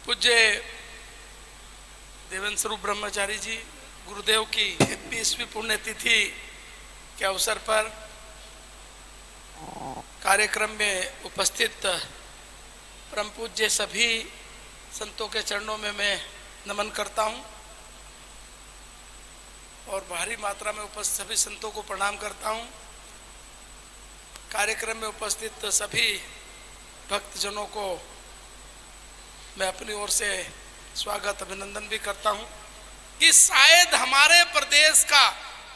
पूज्य देवेंद्र स्वरूप ब्रह्मचारी जी गुरुदेव की 20वीं पुण्यतिथि के अवसर पर कार्यक्रम में उपस्थित परम पूज्य सभी संतों के चरणों में मैं नमन करता हूं और भारी मात्रा में उपस्थित सभी संतों को प्रणाम करता हूं। कार्यक्रम में उपस्थित सभी भक्तजनों को मैं अपनी ओर से स्वागत अभिनंदन भी करता हूं कि शायद हमारे प्रदेश का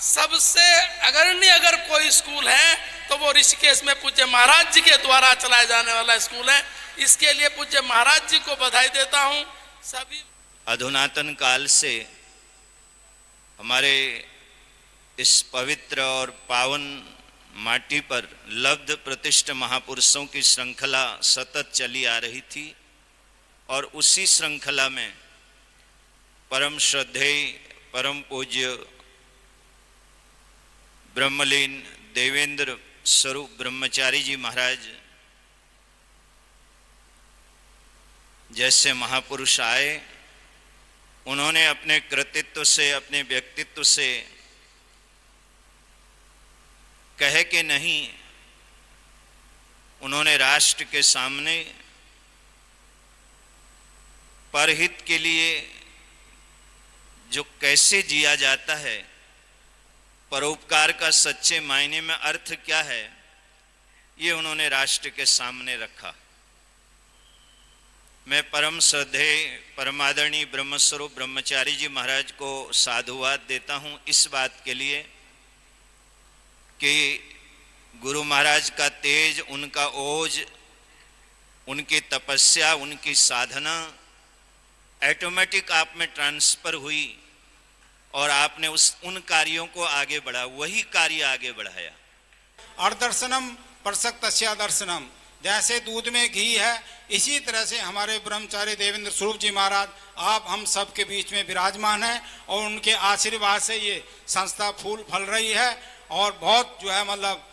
सबसे अग्रणी अगर कोई स्कूल है तो वो ऋषिकेश में पूज्य महाराज जी के द्वारा चलाया जाने वाला स्कूल है। इसके लिए पूज्य महाराज जी को बधाई देता हूं। सभी अधुनातन काल से हमारे इस पवित्र और पावन माटी पर लब्ध प्रतिष्ठ महापुरुषों की श्रृंखला सतत चली आ रही थी और उसी श्रृंखला में परम श्रद्धेय परम पूज्य ब्रह्मलीन देवेंद्र स्वरूप ब्रह्मचारी जी महाराज जैसे महापुरुष आए, उन्होंने अपने कृतित्व से अपने व्यक्तित्व से कहे कि नहीं, उन्होंने राष्ट्र के सामने परहित के लिए जो कैसे जिया जाता है, परोपकार का सच्चे मायने में अर्थ क्या है, ये उन्होंने राष्ट्र के सामने रखा। मैं परम श्रद्धेय परमादरणीय ब्रह्मस्वरूप ब्रह्मचारी जी महाराज को साधुवाद देता हूं इस बात के लिए कि गुरु महाराज का तेज, उनका ओज, उनकी तपस्या, उनकी साधना ऑटोमेटिक आप में ट्रांसफर हुई और आपने उन कार्यों को आगे बढ़ा, वही कार्य आगे बढ़ाया। अर्दर्शनम परसक्तस्या दर्शनम, जैसे दूध में घी है इसी तरह से हमारे ब्रह्मचारी देवेंद्र स्वरूप जी महाराज आप हम सब के बीच में विराजमान हैं और उनके आशीर्वाद से ये संस्था फूल फल रही है और बहुत जो है मतलब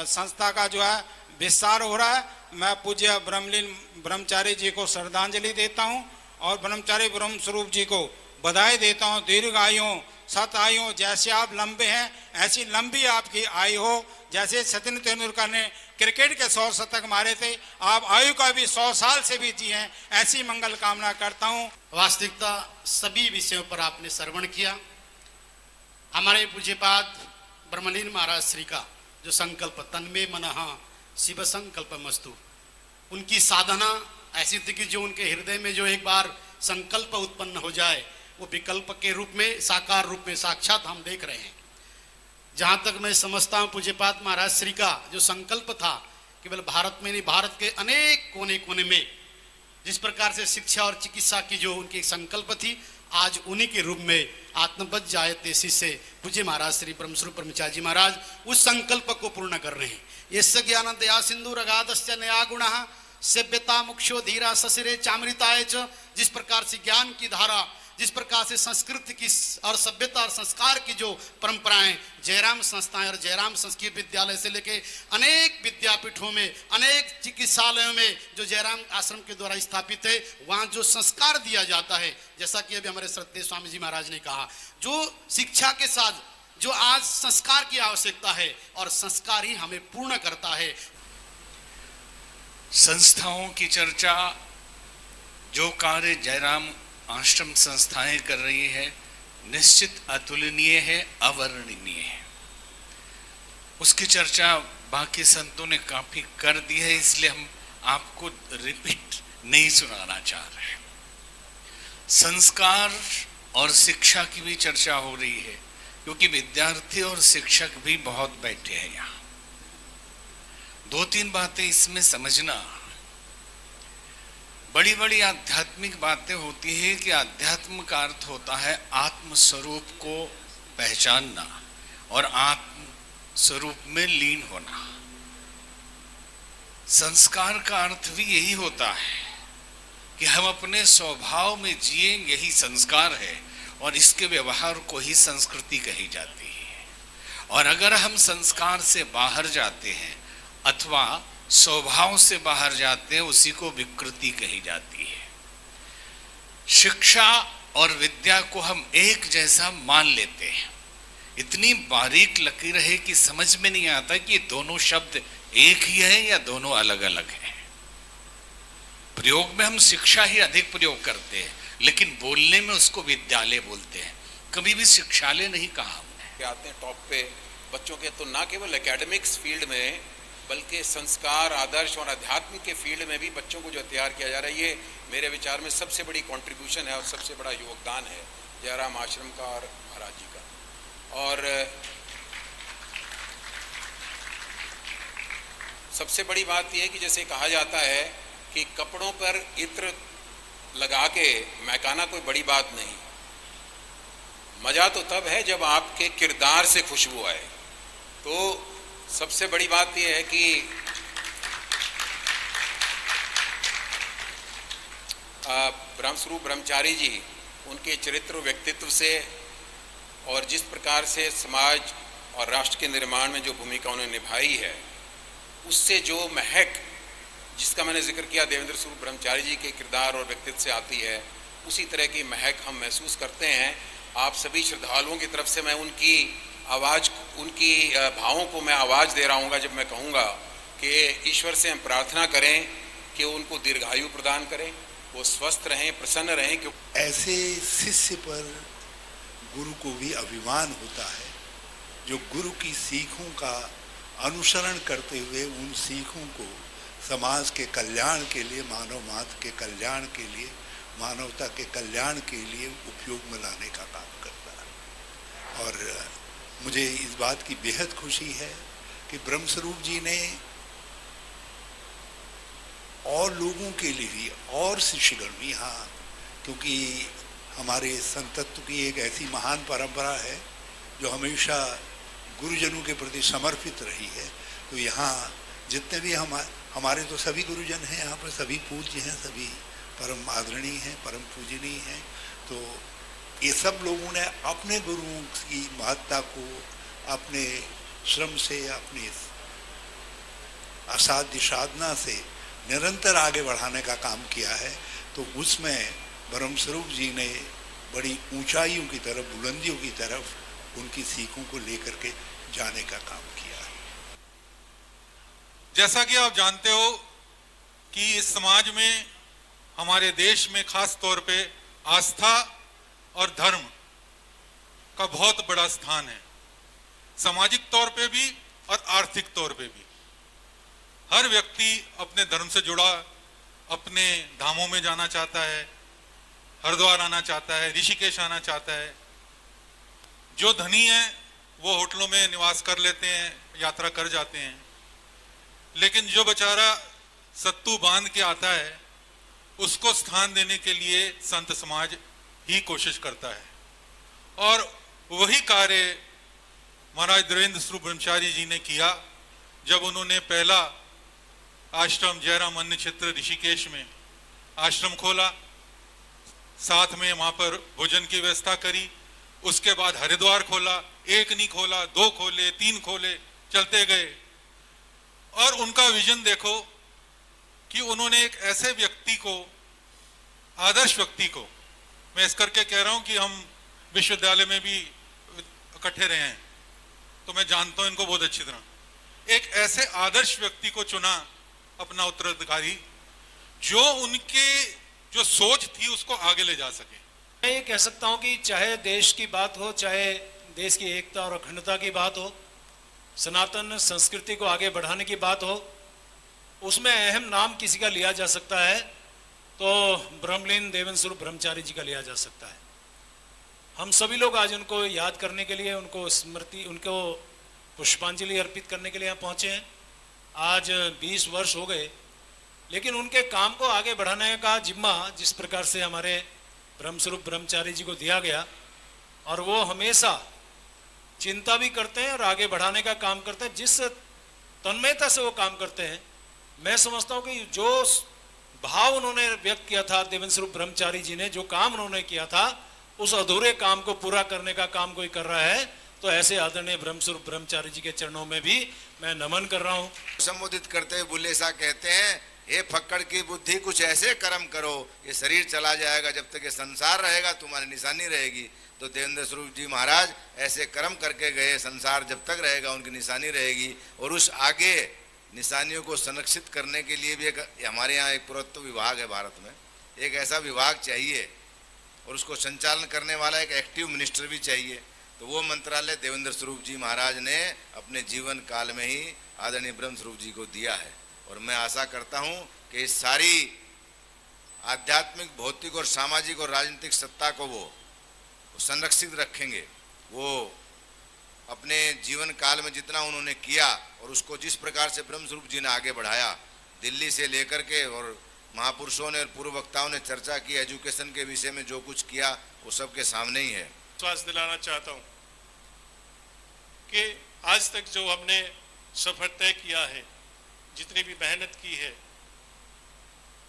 संस्था का जो है विस्तार हो रहा है। मैं पूज्य ब्रह्मलीन ब्रह्मचारी जी को श्रद्धांजलि देता हूँ और ब्रह्मचारी ब्रह्म स्वरूप जी को बधाई देता हूँ। दीर्घ आयु सत आयु, जैसे आप लंबे हैं ऐसी लंबी आपकी आयु हो। जैसे सचिन तेंदुलकर ने क्रिकेट के 100 शतक मारे थे, आप आयु का भी 100 साल से भी जी हैं, ऐसी मंगल कामना करता हूँ। वास्तविकता सभी विषयों पर आपने श्रवण किया। हमारे पूज्यपाद ब्रह्मलीन महाराज श्री का जो संकल्प तन्मे मनः शिव संकल्पमस्तु, उनकी साधना ऐसी थी कि जो उनके हृदय में जो एक बार संकल्प उत्पन्न हो जाए वो विकल्प के रूप में, साकार रूप में साक्षात हम देख रहे हैं। जहां तक मैं समझता हूं पूज्यपाद महाराज श्री का जो संकल्प था केवल भारत में नहीं, भारत के अनेक कोने कोने में जिस प्रकार से शिक्षा और चिकित्सा की जो उनकी संकल्प थी, आज उन्हीं के रूप में आत्मबद्ध जायते से पूज्य महाराज श्री ब्रह्मस्वरूप ब्रह्मचारी जी महाराज उस संकल्प को पूर्ण कर रहे हैं। यस्य ज्ञान दया सिंधु रगादस्य नया गुण सभ्यता मुक्षो धीरा ससिरे चामृताय च, जिस प्रकार से ज्ञान की धारा, जिस प्रकार से संस्कृति की और सभ्यता और संस्कार की जो परंपराएं जयराम संस्थाएं और जयराम संस्कृत विद्यालय से लेके अनेक विद्यापीठों में, अनेक चिकित्सालयों में जो जयराम आश्रम के द्वारा स्थापित है, वहाँ जो संस्कार दिया जाता है, जैसा कि अभी हमारे श्रद्धेय स्वामी जी महाराज ने कहा, जो शिक्षा के साथ जो आज संस्कार की आवश्यकता है और संस्कार ही हमें पूर्ण करता है। संस्थाओं की चर्चा, जो कार्य जयराम आश्रम संस्थाएं कर रही है, निश्चित अतुलनीय है, अवर्णनीय है। उसकी चर्चा बाकी संतों ने काफी कर दी है, इसलिए हम आपको रिपीट नहीं सुनाना चाह रहे। संस्कार और शिक्षा की भी चर्चा हो रही है क्योंकि विद्यार्थी और शिक्षक भी बहुत बैठे हैं यहाँ। 2-3 बातें इसमें समझना, बड़ी बड़ी आध्यात्मिक बातें होती है कि आध्यात्म का अर्थ होता है आत्म स्वरूप को पहचानना और आत्म स्वरूप में लीन होना। संस्कार का अर्थ भी यही होता है कि हम अपने स्वभाव में जिए, यही संस्कार है और इसके व्यवहार को ही संस्कृति कही जाती है। और अगर हम संस्कार से बाहर जाते हैं अथवा स्वभाव से बाहर जाते हैं, उसी को विकृति कही जाती है। शिक्षा और विद्या को हम एक जैसा मान लेते हैं। इतनी बारीक लकीर है कि समझ में नहीं आता कि दोनों शब्द एक ही है या दोनों अलग अलग हैं। प्रयोग में हम शिक्षा ही अधिक प्रयोग करते हैं, लेकिन बोलने में उसको विद्यालय बोलते हैं, कभी भी शिक्षालय नहीं कहा हमने। आते हैं टॉप पे बच्चों के, तो ना केवल एकेडमिक्स फील्ड में बल्कि संस्कार, आदर्श और अध्यात्म के फील्ड में भी बच्चों को जो तैयार किया जा रहा है, ये मेरे विचार में सबसे बड़ी कंट्रीब्यूशन है और सबसे बड़ा योगदान है जयराम आश्रम का और महाराज जी का। और सबसे बड़ी बात यह है कि जैसे कहा जाता है कि कपड़ों पर इत्र लगा के महकाना कोई बड़ी बात नहीं, मजा तो तब है जब आपके किरदार से खुशबू आए। तो सबसे बड़ी बात यह है कि ब्रह्मस्वरूप ब्रह्मचारी जी, उनके चरित्र व्यक्तित्व से और जिस प्रकार से समाज और राष्ट्र के निर्माण में जो भूमिका उन्होंने निभाई है, उससे जो महक जिसका मैंने जिक्र किया देवेंद्र स्वरूप ब्रह्मचारी जी के किरदार और व्यक्तित्व से आती है, उसी तरह की महक हम महसूस करते हैं। आप सभी श्रद्धालुओं की तरफ से मैं उनकी आवाज़, उनकी भावों को मैं आवाज़ दे रहा हूँ जब मैं कहूँगा कि ईश्वर से हम प्रार्थना करें कि उनको दीर्घायु प्रदान करें, वो स्वस्थ रहें, प्रसन्न रहें। क्योंकि ऐसे शिष्य पर गुरु को भी अभिमान होता है जो गुरु की सीखों का अनुसरण करते हुए उन सीखों को समाज के कल्याण के लिए, मानव मात्र के कल्याण के लिए, मानवता के कल्याण के लिए उपयोग में लाने का काम करता है। और मुझे इस बात की बेहद खुशी है कि ब्रह्मस्वरूप जी ने और लोगों के लिए भी और शिष्यगण भी, हाँ, क्योंकि हमारे संतत्व की एक ऐसी महान परंपरा है जो हमेशा गुरुजनों के प्रति समर्पित रही है। तो यहाँ जितने भी हमारे तो सभी गुरुजन हैं, यहाँ पर सभी पूज्य हैं, सभी परम आदरणीय हैं, परम पूजनीय हैं। तो ये सब लोगों ने अपने गुरुओं की महत्ता को अपने श्रम से, अपनी असाध्य साधना से निरंतर आगे बढ़ाने का काम किया है। तो उसमें ब्रह्मस्वरूप जी ने बड़ी ऊंचाइयों की तरफ, बुलंदियों की तरफ उनकी सीखों को लेकर के जाने का काम किया है। जैसा कि आप जानते हो कि इस समाज में, हमारे देश में खास तौर पे आस्था और धर्म का बहुत बड़ा स्थान है, सामाजिक तौर पे भी और आर्थिक तौर पे भी। हर व्यक्ति अपने धर्म से जुड़ा अपने धामों में जाना चाहता है, हरिद्वार आना चाहता है, ऋषिकेश आना चाहता है। जो धनी है वो होटलों में निवास कर लेते हैं, यात्रा कर जाते हैं, लेकिन जो बेचारा सत्तू बांध के आता है उसको स्थान देने के लिए संत समाज ही कोशिश करता है। और वही कार्य महाराज देवेंद्र स्वरूप ब्रह्मचारी जी ने किया जब उन्होंने पहला आश्रम जयराम अन्न क्षेत्र ऋषिकेश में आश्रम खोला, साथ में वहां पर भोजन की व्यवस्था करी। उसके बाद हरिद्वार खोला, एक नहीं खोला, 2 खोले, 3 खोले, चलते गए। और उनका विजन देखो कि उन्होंने एक ऐसे व्यक्ति को, आदर्श व्यक्ति को, मैं इस करके कह रहा हूं कि हम विश्वविद्यालय में भी इकट्ठे रहे हैं तो मैं जानता हूं इनको बहुत अच्छी तरह। एक ऐसे आदर्श व्यक्ति को चुना अपना उत्तराधिकारी जो उनके जो सोच थी उसको आगे ले जा सके। मैं ये कह सकता हूं कि चाहे देश की बात हो, चाहे देश की एकता और अखंडता की बात हो, सनातन संस्कृति को आगे बढ़ाने की बात हो, उसमें अहम नाम किसी का लिया जा सकता है तो ब्रह्मलीन देवेंद्र स्वरूप ब्रह्मचारी जी का लिया जा सकता है। हम सभी लोग आज उनको याद करने के लिए, उनको स्मृति, उनको पुष्पांजलि अर्पित करने के लिए यहाँ पहुँचे हैं। आज 20 वर्ष हो गए, लेकिन उनके काम को आगे बढ़ाने का जिम्मा जिस प्रकार से हमारे ब्रह्मस्वरूप ब्रह्मचारी जी को दिया गया, और वो हमेशा चिंता भी करते हैं और आगे बढ़ाने का काम करते हैं। जिस तन्मयता से वो काम करते हैं, मैं समझता हूँ कि जो भाव उन्होंने व्यक्त किया था देवेंद्र स्वरूप ब्रह्मचारी जी ने, जो काम उन्होंने किया था, उस अधूरे काम को पूरा करने का काम कोई कर रहा है तो ऐसे आदरणीय ब्रह्मस्वरूप ब्रह्मचारी जी के चरणों में भी मैं नमन कर रहा हूँ। संबोधित करते हुए बुल्ले शाह कहते हैं, हे फक्कड़ की बुद्धि कुछ ऐसे कर्म करो, ये शरीर चला जाएगा, जब तक ये संसार रहेगा तुम्हारी निशानी रहेगी। तो देवेंद्र स्वरूप जी महाराज ऐसे कर्म करके गए, संसार जब तक रहेगा उनकी निशानी रहेगी। और उस आगे निशानियों को संरक्षित करने के लिए भी एक हमारे यहाँ एक पुरातत्व विभाग है भारत में, एक ऐसा विभाग चाहिए और उसको संचालन करने वाला एक एक्टिव मिनिस्टर भी चाहिए। तो वो मंत्रालय देवेंद्र स्वरूप जी महाराज ने अपने जीवन काल में ही आदरणीय ब्रह्म स्वरूप जी को दिया है। और मैं आशा करता हूँ कि इस सारी आध्यात्मिक, भौतिक और सामाजिक और राजनीतिक सत्ता को वो संरक्षित रखेंगे। वो अपने जीवन काल में जितना उन्होंने किया और उसको जिस प्रकार से ब्रह्म स्वरूप जी ने आगे बढ़ाया, दिल्ली से लेकर के, और महापुरुषों ने और पूर्व वक्ताओं ने चर्चा की, एजुकेशन के विषय में जो कुछ किया वो सबके सामने ही है। विश्वास दिलाना चाहता हूँ कि आज तक जो हमने सफर तय किया है, जितनी भी मेहनत की है,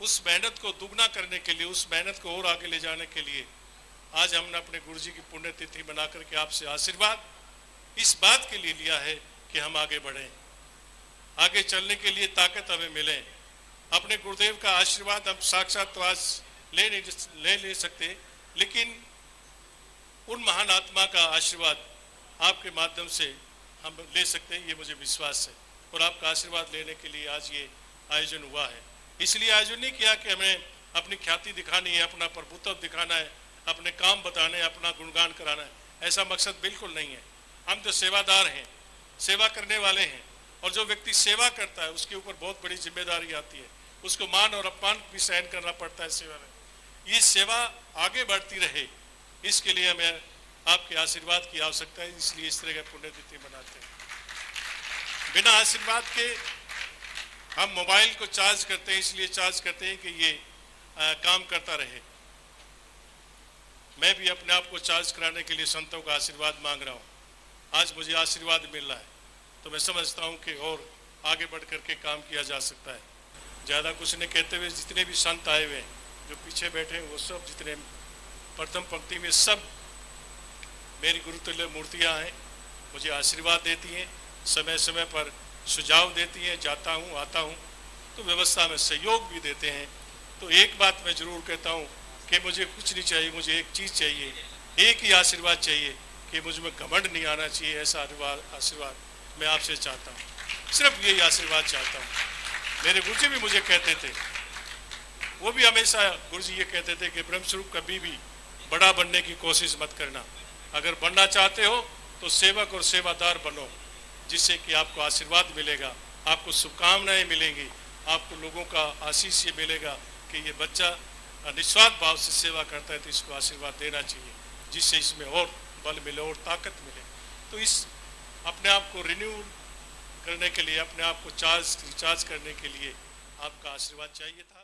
उस मेहनत को दुगना करने के लिए, उस मेहनत को और आगे ले जाने के लिए आज हमने अपने गुरु जी की पुण्यतिथि बना करके आपसे आशीर्वाद इस बात के लिए लिया है कि हम आगे बढ़ें, आगे चलने के लिए ताकत हमें मिले। अपने गुरुदेव का आशीर्वाद हम साक्षात तो आज ले सकते, लेकिन उन महान आत्मा का आशीर्वाद आपके माध्यम से हम ले सकते हैं, ये मुझे विश्वास है। और आपका आशीर्वाद लेने के लिए आज ये आयोजन हुआ है। इसलिए आयोजन नहीं किया कि हमें अपनी ख्याति दिखानी है, अपना प्रभुत्व दिखाना है, अपने काम बताने, अपना गुणगान कराना है, ऐसा मकसद बिल्कुल नहीं है। हम तो सेवादार हैं, सेवा करने वाले हैं, और जो व्यक्ति सेवा करता है उसके ऊपर बहुत बड़ी जिम्मेदारी आती है, उसको मान और अपमान भी सहन करना पड़ता है सेवा में। ये सेवा आगे बढ़ती रहे, इसके लिए हमें आपके आशीर्वाद की आवश्यकता है, इसलिए इस तरह का पुण्यतिथि मनाते हैं। बिना आशीर्वाद के हम मोबाइल को चार्ज करते हैं, इसलिए चार्ज करते हैं कि ये काम करता रहे। मैं भी अपने आप को चार्ज कराने के लिए संतों का आशीर्वाद मांग रहा हूँ। आज मुझे आशीर्वाद मिल रहा है तो मैं समझता हूँ कि और आगे बढ़ करके काम किया जा सकता है। ज़्यादा कुछ नहीं कहते हुए, जितने भी संत आए हुए हैं, जो पीछे बैठे हैं, वो सब, जितने प्रथम पंक्ति में, सब मेरी गुरुतुल्य मूर्तियाँ हैं, मुझे आशीर्वाद देती हैं, समय समय पर सुझाव देती हैं, जाता हूँ आता हूँ तो व्यवस्था में सहयोग भी देते हैं। तो एक बात मैं ज़रूर कहता हूँ कि मुझे कुछ नहीं चाहिए, मुझे एक चीज़ चाहिए, एक ही आशीर्वाद चाहिए कि मुझ में घमंड नहीं आना चाहिए। ऐसा आशीर्वाद मैं आपसे चाहता हूँ, सिर्फ यही आशीर्वाद चाहता हूँ। मेरे गुरु जी भी मुझे कहते थे, वो भी हमेशा गुरु जी ये कहते थे कि ब्रह्मस्वरूप कभी भी बड़ा बनने की कोशिश मत करना, अगर बनना चाहते हो तो सेवक और सेवादार बनो, जिससे कि आपको आशीर्वाद मिलेगा, आपको शुभकामनाएं मिलेंगी, आपको लोगों का आशीष ये मिलेगा कि ये बच्चा निस्वार्थ भाव से सेवा करता है, तो इसको आशीर्वाद देना चाहिए, जिससे इसमें और बल मिले और ताकत मिले। तो इस अपने आप को रिन्यू करने के लिए, अपने आप को रिचार्ज करने के लिए आपका आशीर्वाद चाहिए था।